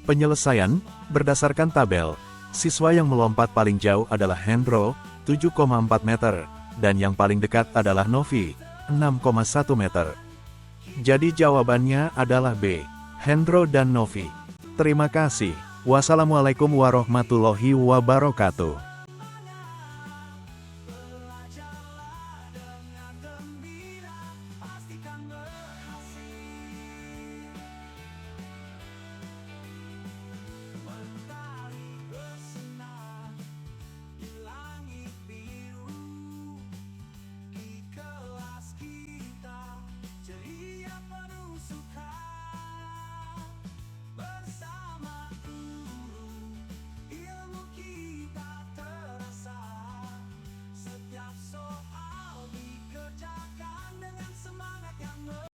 Penyelesaian, berdasarkan tabel, siswa yang melompat paling jauh adalah Hendro, 7,4 meter, dan yang paling dekat adalah Novi, 6,1 meter. Jadi jawabannya adalah B. Hendro dan Novi. Terima kasih. Wassalamualaikum warahmatullahi wabarakatuh.